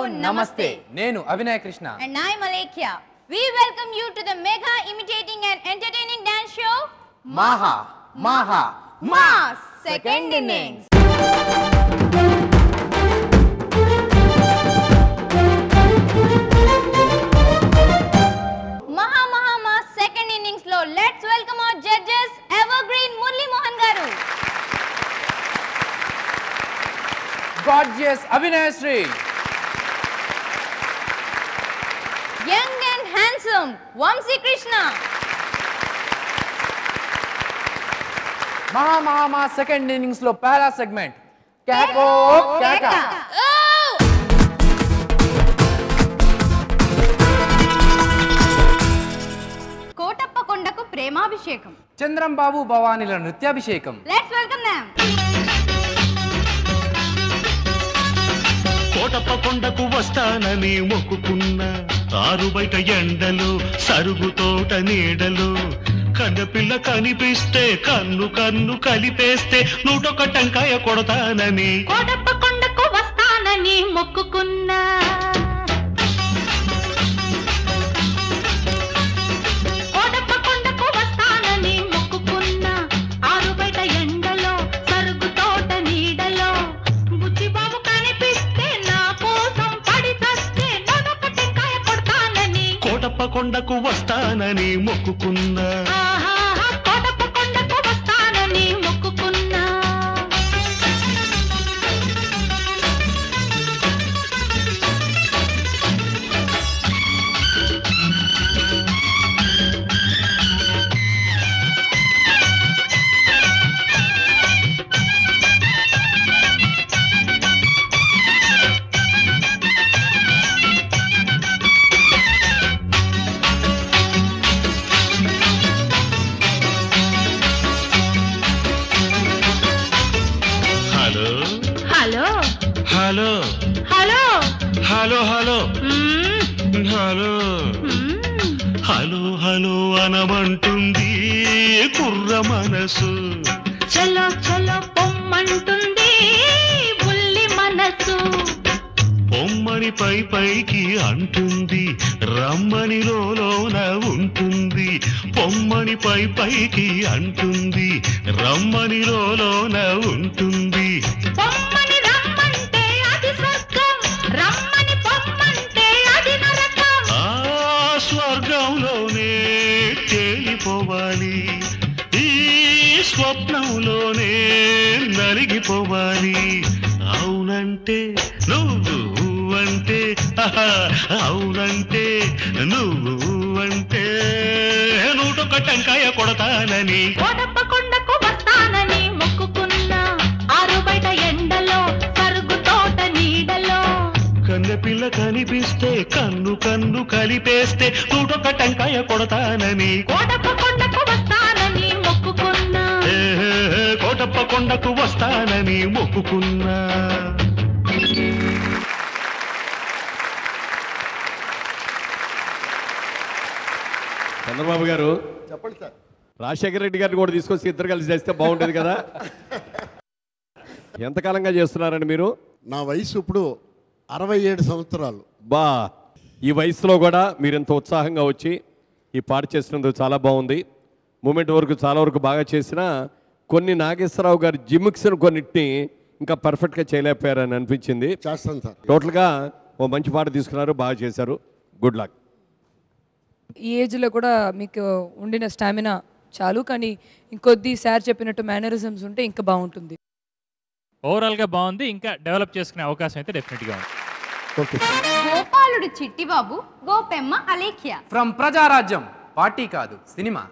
Namaste. Nenu Abhinay Krishna. And I am Alekhya. We welcome you to the mega imitating and entertaining dance show Maha Second Innings. Maha Second Innings lo let's welcome our judges Evergreen Murli Mohan garu. Gorgeous Abhinay Sri. Young and handsome Vamsi Krishna. Maha second innings lo pehla segment. Kako Kaka. Kotappa Kondaku Premabhishekam. Chandram Babu Bhavanila Nrityabhishekam. Let's welcome them. Kotappa కొండకు వస్తానని మొక్కుకున్న ఆరు బయట ఎండలు సరుగు తోట నీడలు కన్నపిల్ల కనిపిస్తే కన్ను కలిపేస్తే 101 టంకాయ కొడతానని కోటప్ప కొండకు వస్తానని మొక్కుకున్నా కోటప్ప కొండకు వస్తానని మొక్కుకున్నా ఆరు బయట ఎండలో సరుగు తోట నీడలో బుచ్చి బాబు కనిపిస్తే నా కోసం పడి చస్తే 101 టంకాయ కొడతానని కోటప్ప కొండకు వస్తానని మొక్కుకున్నా కోటప్ప కొండకు వస్తానని మొక్కుకున్నా hello hello hello hello hello hello hello అనమంటుంది కుర్ర మనసు చలో చలో పొమ్మంటుంది బుల్లి మనసు పొమ్మని పైకి అంటుంది రమ్మని లోన ఉంటుంది పొమ్మని పైకి అంటుంది రమ్మని లోన ఉంటుంది పొమ్మని రమ్మంటే అది స్వర్గం రమ్మని పొమ్మంటే అది నరకం ఆ స్వర్గంలోనే తేలిపోవాలి ఈ స్వప్నంలోనే నలిగిపోవాలి అవునంటే నువ్వంటే అవునంటే నువ్వంటే 101 టంకాయ కొడతానని కోటప్ప కొండకు వస్తానని మొక్కుకున్నా ఆరు బయట ఎండలో సరుగు తోట నీడలో కన్నెపిల్ల కనిపిస్తే కన్ను కలిపేస్తే 101 టంకాయ కొడతానని కోటప్ప కొండకు వస్తానని మొక్కుకున్నా కోటప్ప కొండకు వస్తానని మొక్కుకున్నా చంద్రబాబు గారు చెప్పండి సార్. రాజశేఖర రెడ్డి గారిని కూడా తీసుకొచ్చి ఇద్దరు కలిసి చేస్తే బాగుంటుంది కదా. ఎంతకాలంగా చేస్తున్నారండి మీరు? నా వయసు ఇప్పుడు 67 సంవత్సరాలు. బా ఈ వయసులో కూడా మీరు ఎంత ఉత్సాహంగా వచ్చి ఈ పాట చేసినందుకు చాలా బాగుంది. మూమెంట్ వరకు చాలా వరకు బాగా చేసినా కొన్ని నాగేశ్వరరావు గారి జిమిక్స్ను కొన్నిటిని ఇంకా పర్ఫెక్ట్గా చేయలేకపోయారని అనిపించింది. చేస్తాను సార్. టోటల్గా ఓ మంచి పాట తీసుకున్నారు, బాగా చేశారు. Good luck. ఈ ఏజ్లో కూడా మీకు ఉండిన స్టామినా చాలు, కానీ ఇంకొద్ది సార్ చెప్పినట్టు మేనరిజమ్స్ ఉంటే ఇంకా బాగుంటుంది. ఓవరాల్గా బాగుంది, ఇంకా డెవలప్ చేసుకునే అవకాశం అయితే డెఫినెట్గా ఉంది. గోపాలుడు చిట్టిబాబు, గోపెమ్మ అలేఖ్య. ఫ్రమ్ ప్రజారాజ్యం పార్టీ కాదు సినిమా.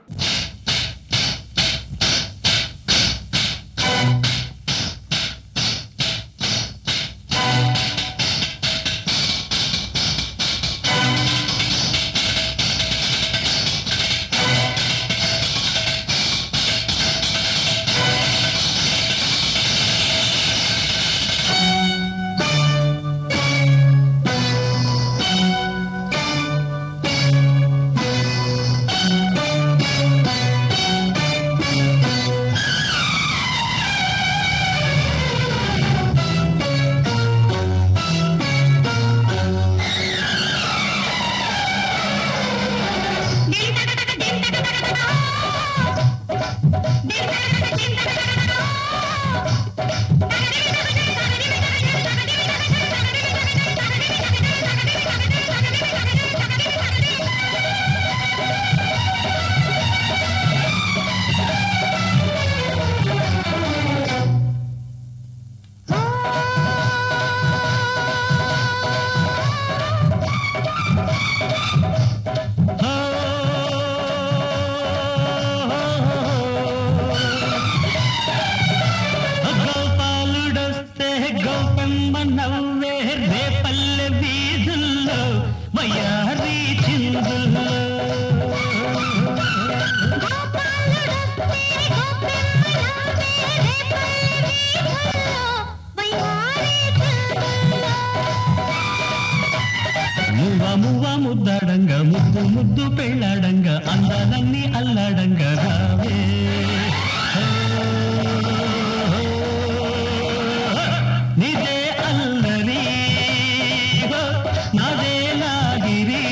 మువ్వ మువ్వ ముద్దాడంగ ముద్దు ముద్దు పెళ్ళాడంగ అందాలన్నీ అల్లాడంగ రావే నిదే అల్లరి నాదే నాగిరి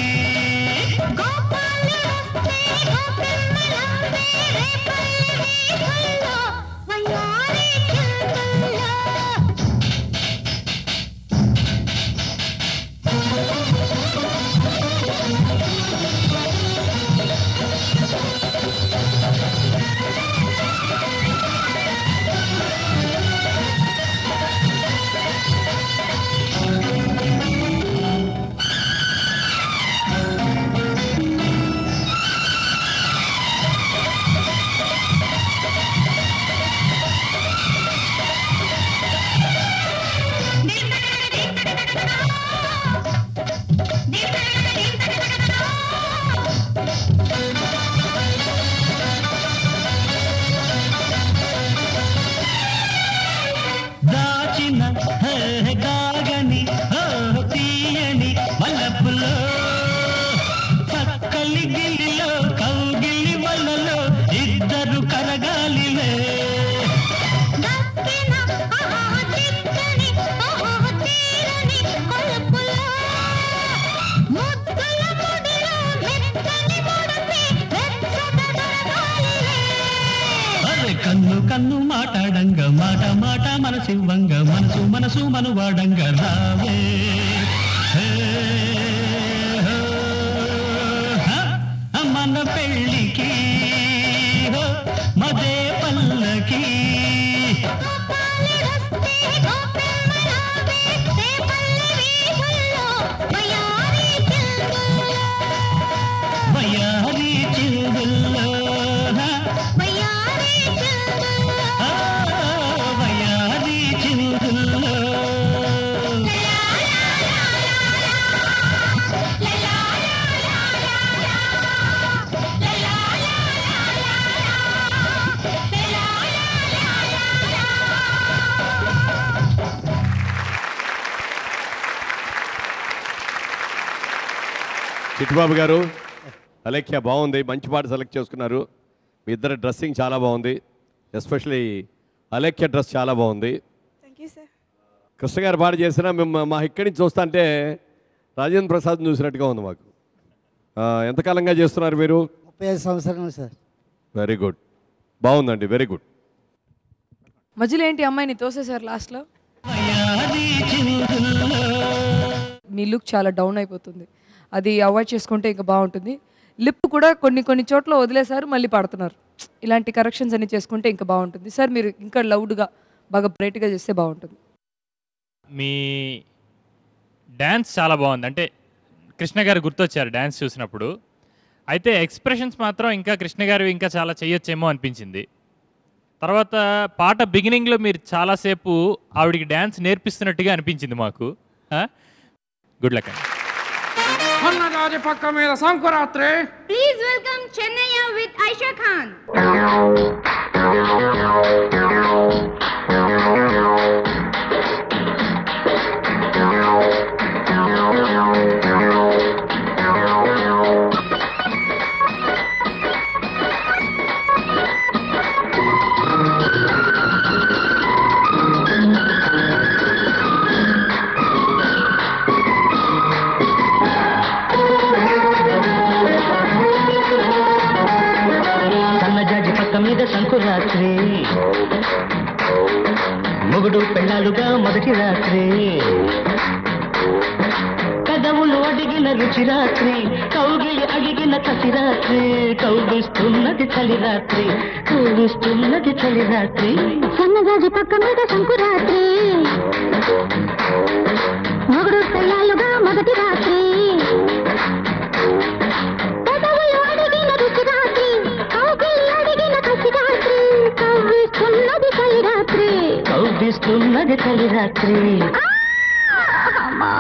దాచిన గాగని తీయని మల్లపులో చక్కలి గిల్లిలో కౌగిలి వల్లలో ఇద్దరు కరగాలిలే కన్ను కన్ను మాటాడంగ మాట మాట మనసివ్వంగ మనసు మనసు మనువాడంగ రావే మన పెళ్ళికి మదే పల్లకి వయారి చిల్లుల్లో వయారి చిల్లుల్లో చిట్టుబాబు గారు, అలేఖ్య బాగుంది, మంచి పాట సెలెక్ట్ చేసుకున్నారు. మీ ఇద్దరు డ్రెస్సింగ్ చాలా బాగుంది, ఎస్పెషలీ అలేఖ్య డ్రెస్ చాలా బాగుంది. కృష్ణ గారు పాట చేసినా మేము మా ఇక్కడి నుంచి చూస్తా అంటే రాజేంద్ర ప్రసాద్ చూసినట్టుగా ఉంది మాకు. ఎంతకాలంగా చేస్తున్నారు మీరు? 35 సంవత్సరాలు సార్. వెరీ గుడ్, బాగుందండి, వెరీ గుడ్. మధ్యలో ఏంటి అమ్మాయిని తోసేశారు లాస్ట్లో? మీ లుక్ చాలా డౌన్ అయిపోతుంది, అది అవాయిడ్ చేసుకుంటే ఇంకా బాగుంటుంది. లిప్ కూడా కొన్ని చోట్ల వదిలేశారు, మళ్ళీ పడుతున్నారు. ఇలాంటి కరెక్షన్స్ అన్ని చేసుకుంటే ఇంకా బాగుంటుంది సార్. మీరు ఇంకా లౌడ్గా బాగా బ్రైట్గా చేస్తే బాగుంటుంది. మీ డ్యాన్స్ చాలా బాగుంది, అంటే కృష్ణ గారు గుర్తొచ్చారు డ్యాన్స్ చూసినప్పుడు. అయితే ఎక్స్ప్రెషన్స్ మాత్రం ఇంకా కృష్ణ గారు ఇంకా చాలా చేయొచ్చేమో అనిపించింది. తర్వాత పాట బిగినింగ్లో మీరు చాలాసేపు ఆవిడికి డ్యాన్స్ నేర్పిస్తున్నట్టుగా అనిపించింది మాకు. గుడ్ లక్ అండి. అన్నరాజు పక్క మీద Sankranti. Please welcome Chennaiya with Aisha Khan. సన్నజాజి పక్క మీద సంకురాత్రి, మొగుడు పెళ్ళాలుగా మొదటి రాత్రి, కదవులు అడిగిన రుచి రాత్రి, కౌగిలి అడిగిన కసి రాత్రి, కౌగిస్తున్నది చలి రాత్రి, కౌగిస్తున్నది చలి రాత్రి. సన్నజాజి పక్క మీద సంకురాత్రి, మొగుడు పెళ్ళాలుగా మొదటి రాత్రి, పెదవులు అడిగిన రుచి రాత్రి, కౌగిలి అడిగిన కసి రాత్రి, కౌగిస్తున్నది చలి రాత్రి, కౌగిస్తున్నది చలి రాత్రి. అమ్మా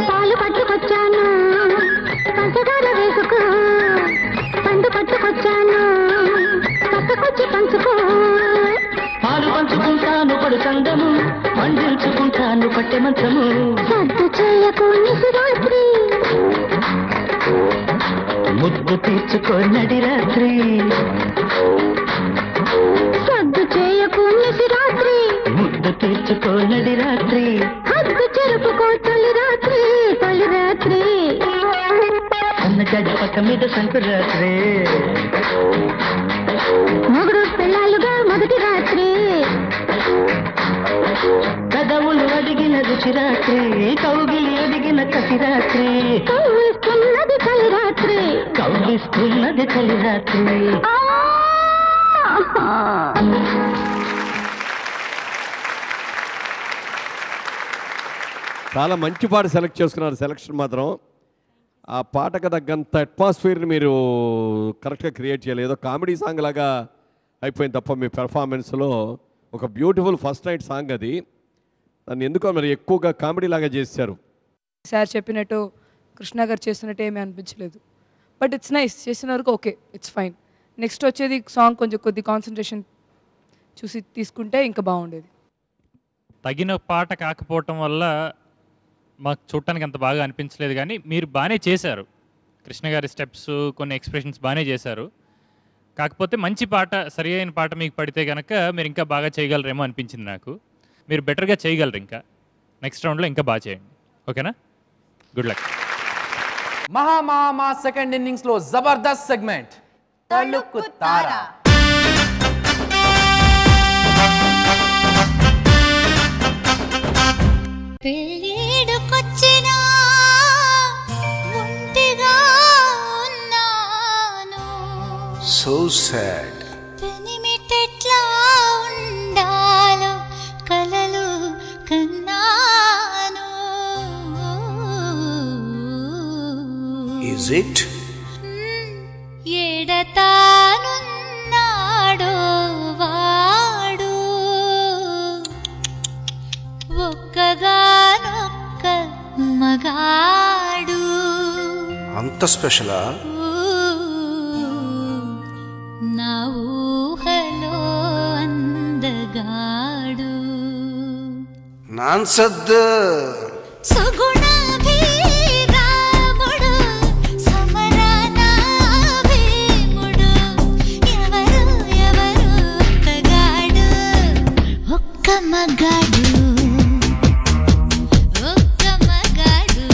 పాలు పట్టుకొచ్చాను పంచదార వేసుకో, పండు పట్టుకొచ్చాను పక్కకొచ్చి పంచుకో. పాలు పంచుకుంటాను పడు చందము, పండించుకుంటాను పట్టె మంచము. సద్దు చేయకు నిశిరాత్రి, ముద్దు తీర్చుకో నడి రాత్రి. సద్దు చేయకు నిశిరాత్రి, ముద్దు తీర్చుకో నడి రాత్రి. హద్దు చెరుపుకో తొలి రాత్రి, తొలి రాత్రి. అన్న గడ్డ పక్క మీద సంకురాత్రి, మొగుడు పిల్లలుగా మొదటి రాత్రి. పెదవులు అడిగిన రుచి రాత్రి, కౌగిలి అడిగిన కసి రాత్రి. కవ్విస్తున్నది చలి రాత్రి, కవ్విస్తున్నది చలి రాత్రి. చాలా మంచి పాట సెలెక్ట్ చేసుకున్నారు. సెలెక్షన్ మాత్రం ఆ పాటకు తగ్గంత అట్మాస్ఫియర్ని మీరు కరెక్ట్గా క్రియేట్ చేయలేదు. ఏదో కామెడీ సాంగ్ లాగా అయిపోయింది తప్ప మీ పెర్ఫార్మెన్స్లో ఒక బ్యూటిఫుల్ ఫస్ట్ నైట్ సాంగ్ అది. దాన్ని ఎందుకో మరి ఎక్కువగా కామెడీ లాగా చేశారు. సార్ చెప్పినట్టు కృష్ణ గారు చేస్తున్నట్టు ఏమీ అనిపించలేదు. బట్ ఇట్స్ నైస్, చేసిన వరకు ఓకే, ఇట్స్ ఫైన్. నెక్స్ట్ వచ్చేది సాంగ్ కొంచెం కొద్ది కాన్సన్ట్రేషన్ చూసి తీసుకుంటే ఇంకా బాగుండేది. తగిన పాట కాకపోవటం వల్ల మాకు చూడటానికి అంత బాగా అనిపించలేదు, కానీ మీరు బాగానే చేశారు. కృష్ణ గారి స్టెప్స్, కొన్ని ఎక్స్ప్రెషన్స్ బాగానే చేశారు. కాకపోతే మంచి పాట, సరి అయిన పాట మీకు పడితే కనుక మీరు ఇంకా బాగా చేయగలరేమో అనిపించింది నాకు. మీరు బెటర్గా చేయగలరు. ఇంకా నెక్స్ట్ రౌండ్లో ఇంకా బాగా చేయండి. ఓకేనా? Good luck. మహా సెకండ్ ఇన్నింగ్స్ లో జబర్దస్త్ సెగ్మెంట్ తళుక్కు తారా. పెళ్ళిడుకొచ్చినా ఒంటిగా ఉన్నాను, సో సాడ్. పెనిమిటెట్లా ఉండాలో కలలు కన్నాను. Is it? ఏడతానున్నాడో వాడు, ఒక్కగానొక్క మగాడు. అంత స్పెషలా? నా ఊహలో అందగాడు. నాన్సద్దు. సుగుణాభిరాముడు, సమరాన భీముడు, ఎవరు ఎవరు ఒక్కగాడు, ఒక్క మగాడు, ఒక్క మగాడు.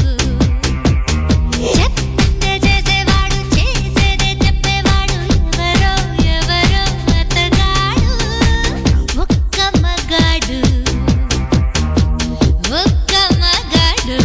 చెప్పిందే చేసేవాడు, చేసేదే చెప్పేవాడు, ఎవరో ఎవరో అతగాడు, ఒక్క మగాడు, ఒక్క మగాడు.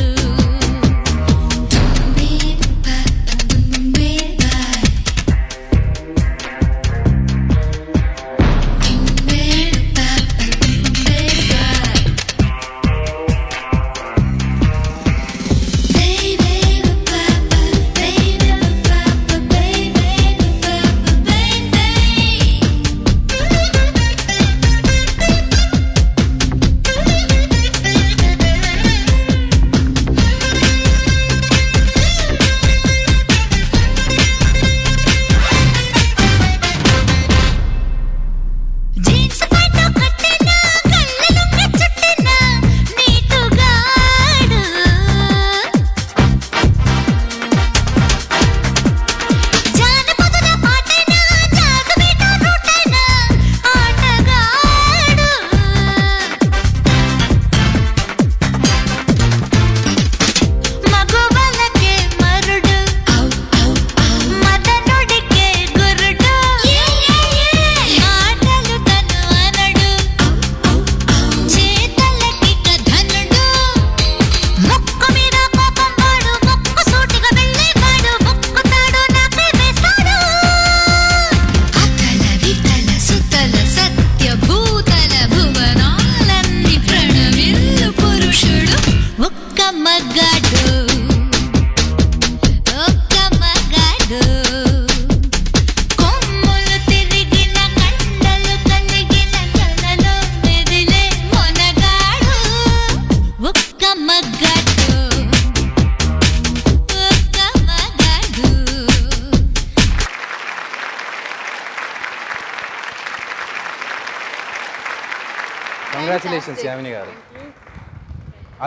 కంగ్రాచులేషన్స్ యామిని గారు,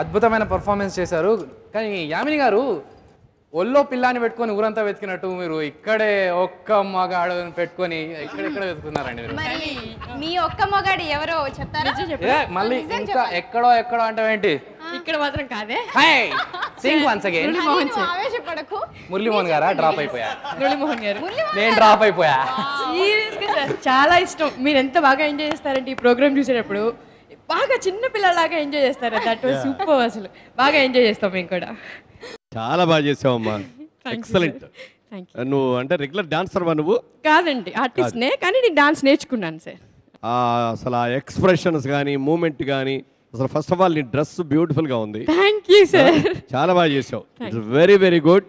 అద్భుతమైన పర్ఫార్మెన్స్ చేశారు. కానీ యామిని గారు ఒళ్ళో పిల్లాన్ని పెట్టుకొని ఊరంతా వెతికినట్టు మీరు ఇక్కడే ఒక్క మగాడని పెట్టుకొని ఇక్కడెక్కడ వెతుకున్నారండి మీరు? మరి మీ ఒక్క మగాడు ఎవరో చెప్తారా? మళ్ళీ ఇంకా ఎక్కడో అంటే ఏంటి? ఇక్కడ మాత్రం కాదే. Sing once again. ఆవేశపడకు. మురళీమోహన్ గారా? డ్రాప్ అయిపోయా. మురళీమోహన్ గారు నేను డ్రాప్ అయిపోయా. సీరియస్ గా సార్ చాలా ఇష్టం. మీరు ఎంత బాగా ఎంజాయ్ చేస్తారంటే ఈ ప్రోగ్రామ్ చూసేటప్పుడు బాగా చిన్న పిల్లలాగా ఎంజాయ్ చేస్తారు. That was super. అసలు బాగా ఎంజాయ్ చేస్తాం మేము కూడా. చాలా బాగా చేసావమ్మా, ఎక్సలెంట్. నువ్వు అంటే రెగ్యులర్ డాన్సర్ వా నువ్వు? కాదండి, ఆర్టిస్ట్నే, కానీ నేను డాన్స్ నేర్చుకున్నాను సార్. అసలు ఆ ఎక్స్ప్రెషన్స్ కానీ మూమెంట్ కానీ అసలు ఫస్ట్ ఆఫ్ ఆల్ నీ డ్రెస్ బ్యూటిఫుల్ గా ఉంది. Thank you sir. చాలా బాగా చేసావు. It's very very good.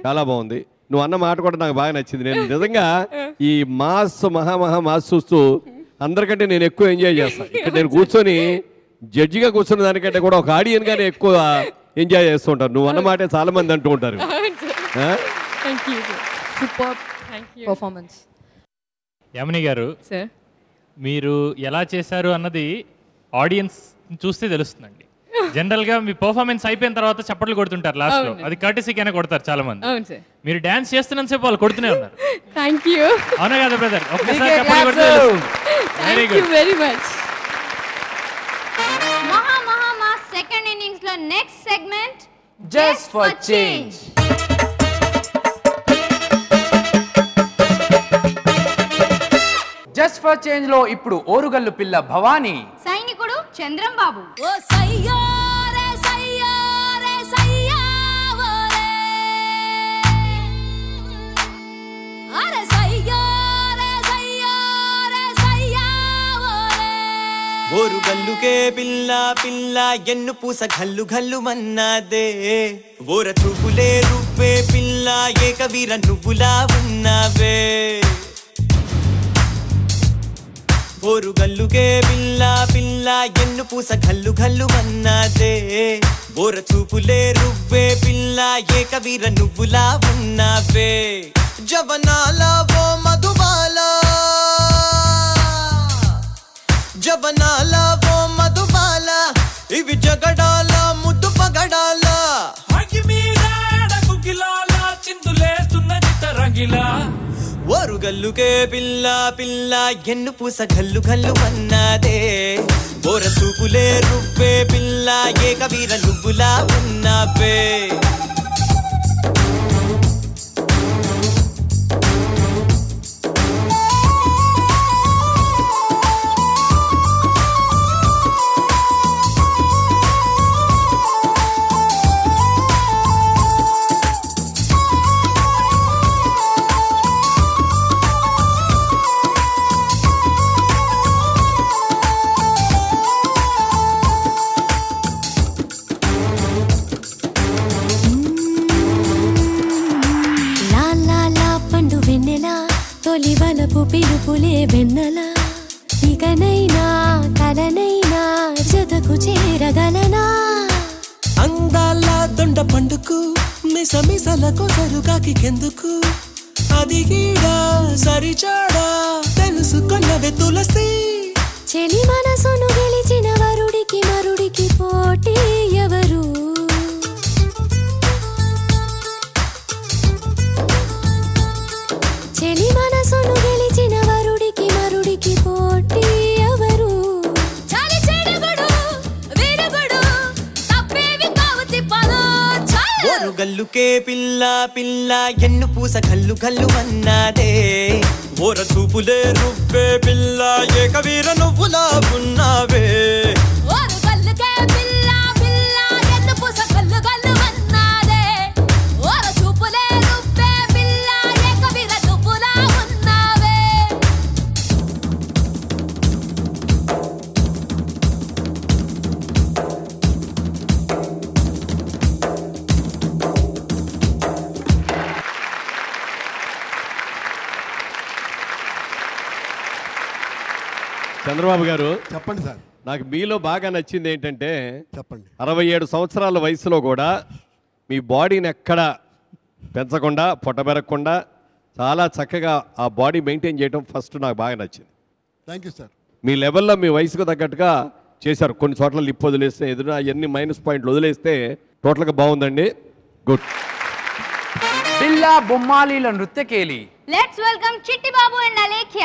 చాలా బాగుంది. నువ్వు అన్న మాట కూడా నాకు బాగా నచ్చింది. నేను నిజంగా ఈ మాస్ మాస్ చూస్తూ అందరికంటే నేను ఎక్కువ ఎంజాయ్ చేస్తాను. ఇక్కడ నేను కూర్చొని జడ్జిగా కూర్చున్న దానికంటే కూడా ఒక ఆడియన్ గానే ఎక్కువ ఎంజాయ్ చేస్తూ ఉంటారు. నువ్వు అన్న మాటే చాలా మంది అంటూ ఉంటారు. Super performance. యామిని గారు, మీరు ఎలా చేశారు అన్నది ఆడియన్స్ చూస్తే తెలుస్తుందండి. జనరల్ గా మీ పర్ఫార్మెన్స్ అయిపోయిన తర్వాత చప్పట్లు కొడుతుంటారు లాస్ట్ లో, అది కర్టసీకైనా కొడతారు చాలా మంది. మీరు డాన్స్ చేస్తున్నంత సేపు వాళ్ళు కొడుతూనే ఉన్నారు. Thank you. అవునా కదా బ్రదర్? ఒక్కసారి చప్పట్లు కొడితే తెలుస్తుంది. Very good, very much. మా సెకండ్ ఇన్నింగ్స్ లో next segment just for change. Just for change లో ఇప్పుడు ఓరుగల్లు పిల్ల భవానీ, సైనికుడు చంద్రం బాబు. ఓరుగల్లుకే పిల్ల పిల్ల ఎన్ను పూస గల్లు గల్లు మన్నాదే, ఓర చూపులే రువ్వే పిల్ల ఏకవీర నువ్వులా ఉన్నావే. ఓరుగల్లుకే పిల్ల పిల్ల ఎన్ను పూస గల్లు గల్లు మన్నాదే, ఓర చూపులే రువ్వే పిల్ల ఏకవీర నువ్వులా ఉన్నావే. జవనాల ఓ మధుబాల, జవనాల ఓ మధుబాల, ఇవి జగడాల ముద్దు పగడాల, ఓరుగల్లుకే పిల్ల పిల్ల ఎన్ను పూస గల్లు గల్లు అన్నాదే, ఓర చూపులే రువ్వే పిల్ల ఏకవీర నువ్వులా ఉన్నావే. తొలివలపు పిలుపులే వెన్నెల, ఇకనైనా కలనైనా జతకు చేరగలనా. అందాల దొండ పండుకు మిసమిసలకు సరుగాకి కెందుకు, అది గీడా సరిచాడా తెలుసుకున్నవే తులసి. చెలి మనసును గెలిచిన వరుడికి మరుడికి పోటీ ఎవరు, చెలి మనసును గెలిచిన వరుడికి మరుడికి పోటీ ఎవరు. చాలి చెడుగుడు విరుగుడు తప్పేవి కావు తిప్పలు. ఓరుగల్లుకే పిల్ల పిల్ల ఎన్ను పూస గల్లు గల్లు అన్నాదే, ఓర చూపులే రువ్వే పిల్ల ఏకవీర నువ్వులా ఉన్నావే. ఓరుగల్లుకే పిల్ల పిల్ల ఎన్ను పూస గల్లు గల్లు అన్నాదే, ఓర చూపులే రువ్వే పిల్ల ఏకవీర నువ్వులా ఉన్నావే. చంద్రబాబు గారు, చెప్పండి సార్. నాకు మీలో బాగా నచ్చింది ఏంటంటే, చెప్పండి, 67 సంవత్సరాల వయసులో కూడా మీ బాడీని ఎక్కడ పెంచకుండా పొట్టబెరగకుండా చాలా చక్కగా ఆ బాడీ మెయింటైన్ చేయడం ఫస్ట్ నాకు బాగా నచ్చింది. Thank you sir. మీ లెవెల్లో మీ వయసుకు తగ్గట్టుగా చేశారు. కొన్ని చోట్ల లిప్ వదిలేస్తే ఎదురు అవన్నీ మైనస్ పాయింట్లు వదిలేస్తే టోటల్గా బాగుందండి. Good. Billa బొమ్మాలీల నృత్యకేలి. Let's welcome Chitti Babu and Alekhya.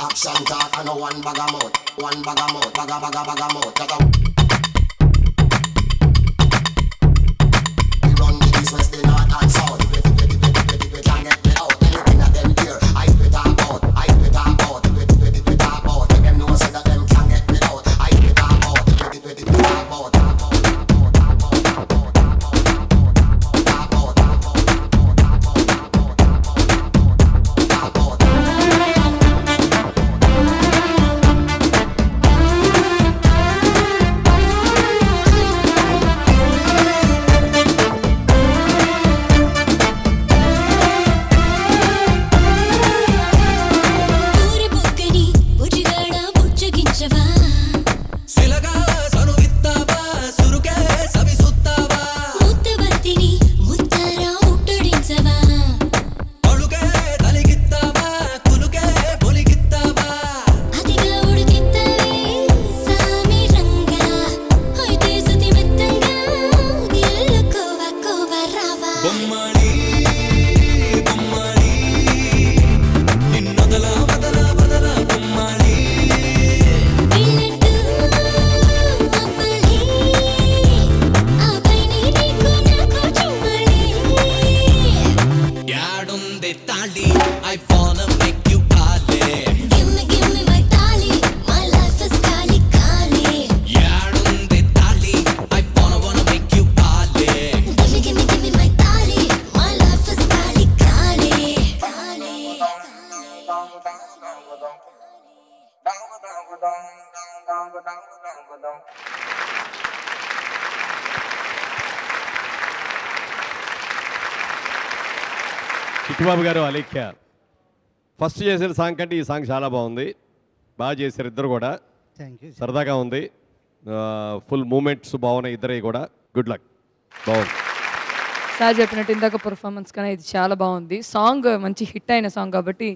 Action talk and one bag of mouth, bag of mouth. We run the east, west, the north and south. We can't get me out. Anything that them hear, I spit about. We talk about. Let them know so that them can't get me out. I spit about. Chittubabu గారు, Alekhya first చేసిన song కంటే ఈ song చాలా బాగుంది. బాగా చేశారు ఇద్దరు కూడా. సరదాగా ఉంది. ఫుల్ మూమెంట్స్ బాగున్నాయి ఇద్దరే కూడా. Good luck. బాగుంది. సార్ చెప్పినట్టు ఇందాక పర్ఫార్మెన్స్ కానీ ఇది చాలా బాగుంది. సాంగ్ మంచి హిట్ అయిన సాంగ్ కాబట్టి.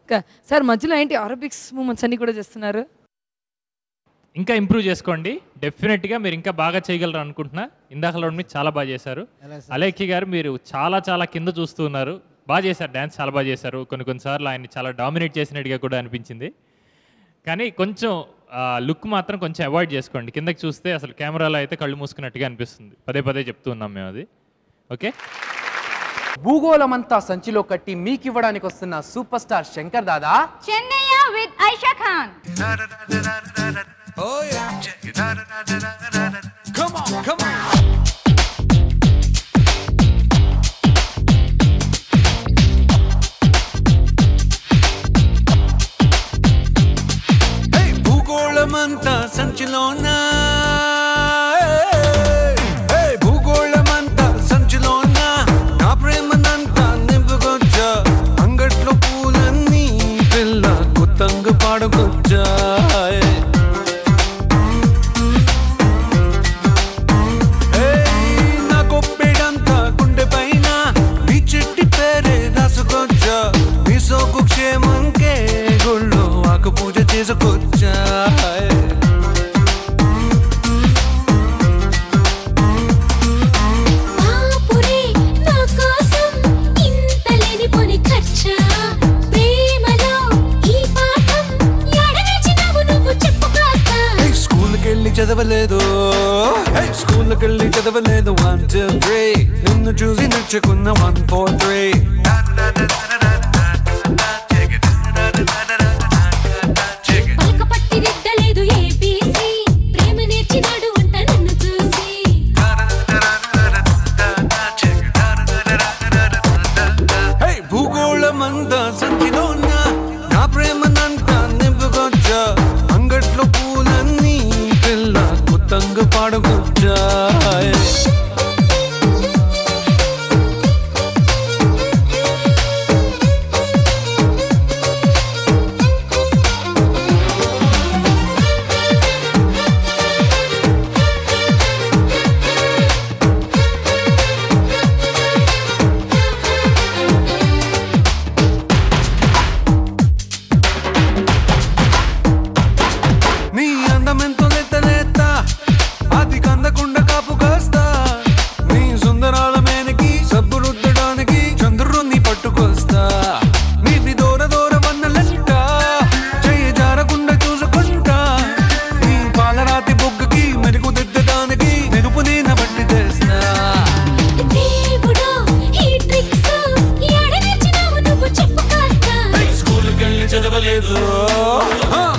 ఇంకా సార్ మధ్యలో ఏంటి అరబిక్స్ మూమెంట్స్ అన్నీ కూడా చేస్తున్నారు? ఇంకా ఇంప్రూవ్ చేసుకోండి. డెఫినెట్గా మీరు ఇంకా బాగా చేయగలరు అనుకుంటున్నా. ఇందాకలో మీరు చాలా బాగా చేశారు. అలేఖ్య గారు మీరు చాలా చాలా కింద చూస్తూ ఉన్నారు. బాగా చేశారు, డ్యాన్స్ చాలా బాగా చేశారు. కొన్నిసార్లు ఆయన్ని చాలా డామినేట్ చేసినట్టుగా కూడా అనిపించింది. కానీ కొంచెం లుక్ మాత్రం కొంచెం అవాయిడ్ చేసుకోండి. కిందకి చూస్తే అసలు కెమెరాలో అయితే కళ్ళు మూసుకున్నట్టుగా అనిపిస్తుంది. పదే పదే చెప్తూ ఉన్నాం మేము అది. ఓకే. భూగోళమంతా సంచిలో కట్టి మీకివ్వడానికి వస్తున్న super star Shankar Dada Chennaiah with Aisha Khan. Oh yeah. Come on, come on. Hey, భూగోళమంతా సంచిలోనా. Hey, భూగోళమంతా సంచిలోనా. నా ప్రేమనంతా నింపుకొచ్చా. అంగట్లో పూలన్నీ పిల్ల కొత్తంగా పాడుకొచ్చా. క్షేమంకే గుళ్ళో ఆకు పూజ చేసుకొచ్చా. స్కూల్కెళ్ళి చదవలేదు, స్కూల్కెళ్ళి చదవలేదు. 1 2 3 నిన్ను చూసి నచ్చుకున్న 1 4 3. భూగోళమంతా సంచిలోనా. నా ప్రేమనంతా నింపుకొచ్చా. అంగట్లో పూలన్నీ పిల్ల కొత్తంగా పాడుకొచ్చా.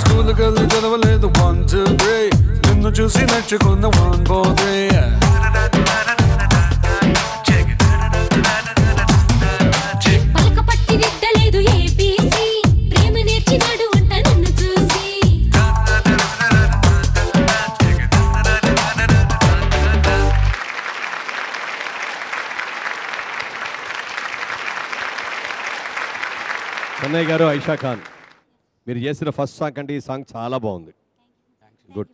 స్కూల్కెళ్ళి చదవలేదు 1 2 3 నిన్ను చూసి నచ్చుకున్న 1 4 3. చెన్నయ్య గారు, ఐషా ఖాన్ మీరు చేసిన ఫస్ట్ సాంగ్ అంటే ఈ సాంగ్ చాలా బాగుంది. గుడ్.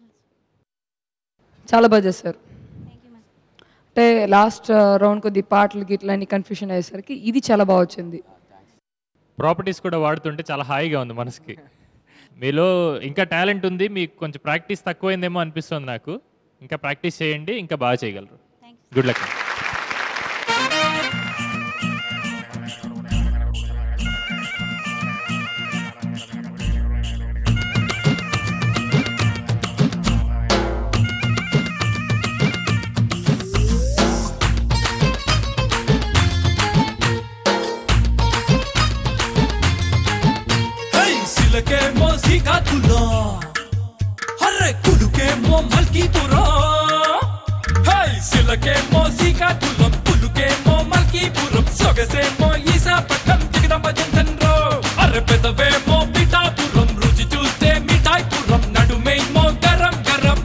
చాలా బాగా చేశారు. అంటే లాస్ట్ రౌండ్ కొద్ది పాటలు గిట్ల అన్ని కన్ఫ్యూషన్ అయ్యేసరికి ఇది చాలా బాగా వచ్చింది. ప్రాపర్టీస్ కూడా వాడుతుంటే చాలా హాయిగా ఉంది మనసుకి. మీలో ఇంకా టాలెంట్ ఉంది. మీకు కొంచెం ప్రాక్టీస్ తక్కువైందేమో అనిపిస్తుంది నాకు. ఇంకా ప్రాక్టీస్ చేయండి, ఇంకా బాగా చేయగలరు. Good luck. సిలకేమో శ్రీకాకుళం, హర్రే కులుకేమో మల్కీపురం. సిలకేమో శ్రీకాకుళం, పులుకేమో మల్కీపురం. సొగసేమో ఈశాపట్నం, దిగదమ్మ జంతన్రో. అర్రె పెదవేమో పిఠాపురం, రుచి చూస్తే మిఠాయిపురం. నడుమేమో గరం గరం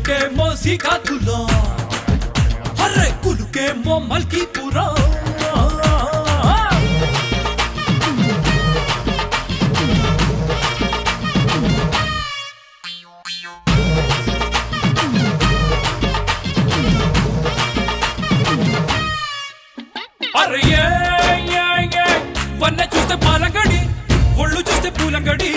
సిలకేమో శ్రీకాకుళం అర్రే కులుకేమో మల్కీపురం అరే వన్న చూస్తే పాలంగడి ఒళ్ళు చూస్తే పూలంగడి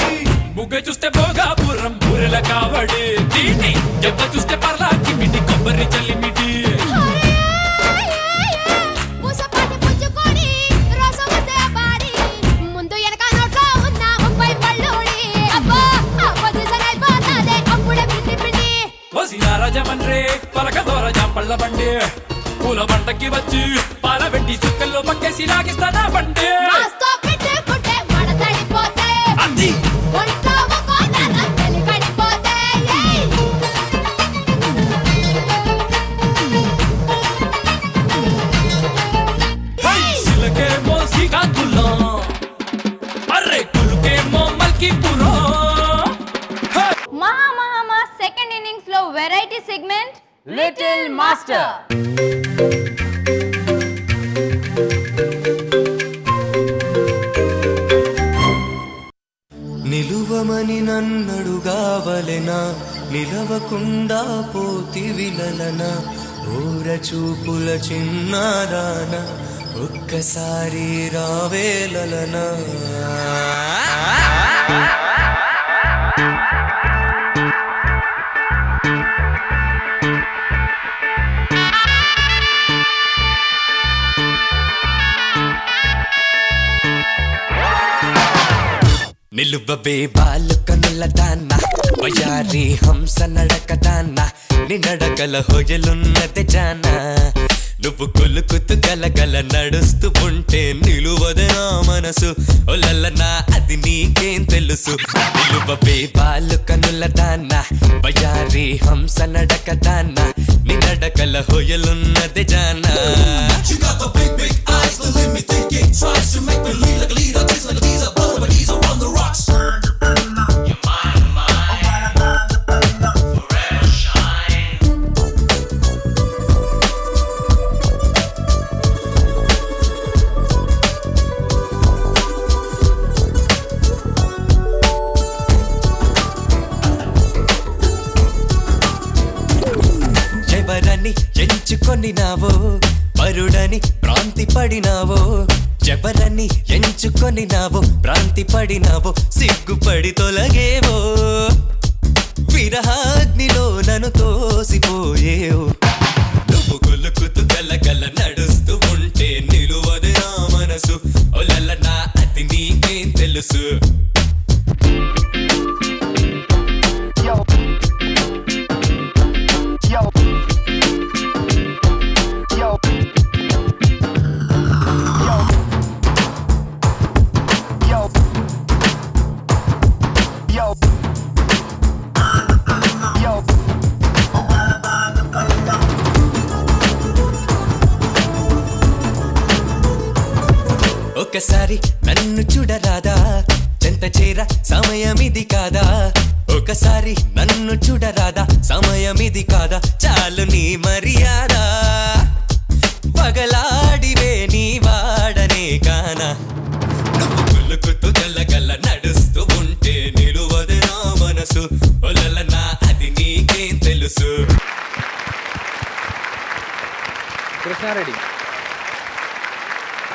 ముగ్గ చూస్తే భోగాపురం బూరెల కావడి దీన్ని దెబ్బ చూస్తే పర్లాకి మిటి కొబ్బరి చల్లిమిటి ముందు వెనక నోట్లో ఉన్న ముంబై పళ్ళోడి అబ్బా పొజిషన్ అయిపోతాదే అప్పుడే పిండి పిండి రాజమన్రే పలక దోర జాంపళ్ళ బండి పూల బంటకి వచ్చి పాల వెండి చుక్కల్లో పక్కేసి లాగిస్తానా బండి అది సిలకేమో శ్రీకాకుళం అర్రే కులుకేమో మల్కీపురం మహా సెకండ్ ఇన్నింగ్స్ లో వెరైటీ సెగ్మెంట్ లిటిల్ మాస్టర్. నిలువమని నన్నడుగావలెనా నిలవకుండా పోతి విలలన ఊర చూపుల చిన్నారాన ఒక్కసారి రావేలలనా నిలువవే బాలు కనుల దాన్న వయారి హంస నడక దాన్న నిన్నడగల హొయలున్నది జాన నువ్వు కొలుకుతూ గలగల నడుస్తూ ఉంటే నిలువదే నా మనసు ఒలల్లనా అది నీకేం తెలుసు నిలువవే బాలు కనుల దాన్న వయారి హంస నడక దాన్న నిన్నడగల హొయలున్నది జాన You got the big, big eyes, the limit thinking tries to make me lead like a leader, taste like a teaser, but he's on the rocks. ఎవరని ఎంచుకొనినావో పరుడని ప్రాంతి పడినావో ఎవరని ఎంచుకొనినావో ప్రాంతి పడినావో సిగ్గుపడి తొలగేవో విరహాగ్నిలో నన్ను తోసిపోయేవో నువ్వు కొలుకుతూ గలగల నడుస్తూ ఉంటే నిలువదు నా మనసు ఒలల్లనా అది నీకేం తెలుసు ఒకసారి నన్ను చూడరాదా చెంత చేర సమయమిది కాదా ఒకసారి నన్ను చూడరాదా సమయమిది కాదా చాలు నీ మర్యాద పగలాడివే నీ వాడనే కానా నువ్వు కులుకుతూ గల్లగల్ల నడుస్తూ ఉంటే నిలువదు నా మనసు ఒలలనా అది నీకేం తెలుసు కృష్ణారెడ్డి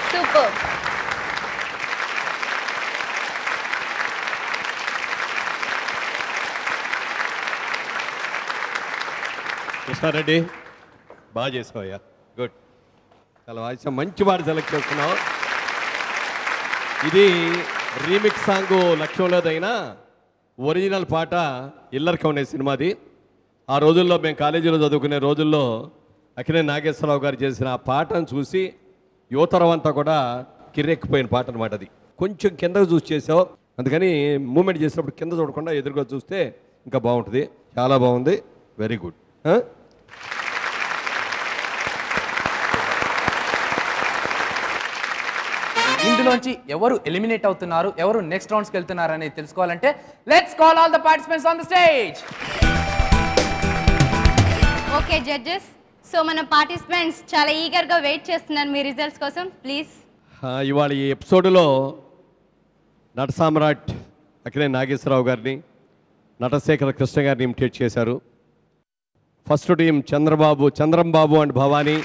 సూపర్ కృష్ణారెడ్డి బాగా చేసావయ్యా గుడ్ చాలా వాయిస్ మంచి పాట సెలెక్ట్ చేసుకున్నావు ఇది రీమిక్స్ సాంగ్ లక్ష్యంలోదైనా ఒరిజినల్ పాట ఇల్లరికం అనే సినిమాది ఆ రోజుల్లో మేము కాలేజీలో చదువుకునే రోజుల్లో అక్కినేని నాగేశ్వరరావు గారు చేసిన ఆ పాటను చూసి యువతరం అంతా కూడా కిర్రెక్కిపోయిన పాట అనమాట అది కొంచెం కిందకు చూసి చేసావు అందుకని మూమెంట్ చేసినప్పుడు కింద చూడకుండా ఎదురుగా చూస్తే ఇంకా బాగుంటుంది చాలా బాగుంది వెరీ గుడ్ ఇందులోంచి ఎవరు ఎలిమినేట్ అవుతున్నారు ఎవరు నెక్స్ట్ రౌండ్స్కి వెళ్తున్నారు అనేది తెలుసుకోవాలంటే let's call all the participants on the stage okay judges, so మన పార్టిసిపెంట్స్ చాలా ఈగర్గా వెయిట్ చేస్తున్నారు మీ రిజల్ట్స్ కోసం. ప్లీజ్. ఇవాళ ఈ ఎపిసోడ్లో నట సామ్రాట్ అక్కడే నాగేశ్వరరావు గారిని, నటశేఖర కృష్ణ గారిని ఇమిటేట్ చేశారు. First team Chandrambabu and Bhavani,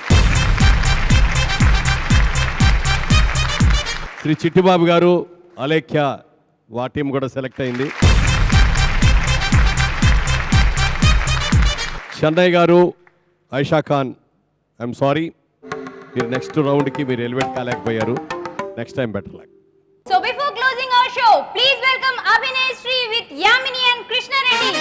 Sri Chittibabu గారు, అలేఖ్య వా టీం కూడా సెలెక్ట్ అయింది. చెన్నై గారు, ఐషా ఖాన్, ఐఎమ్ సారీ, మీరు నెక్స్ట్ రౌండ్కి మీరు ఎలివేట్ కాలేకపోయారు. Next time better luck. So before closing our show, please welcome Abhinay Sri with Yamini and Krishna Reddy.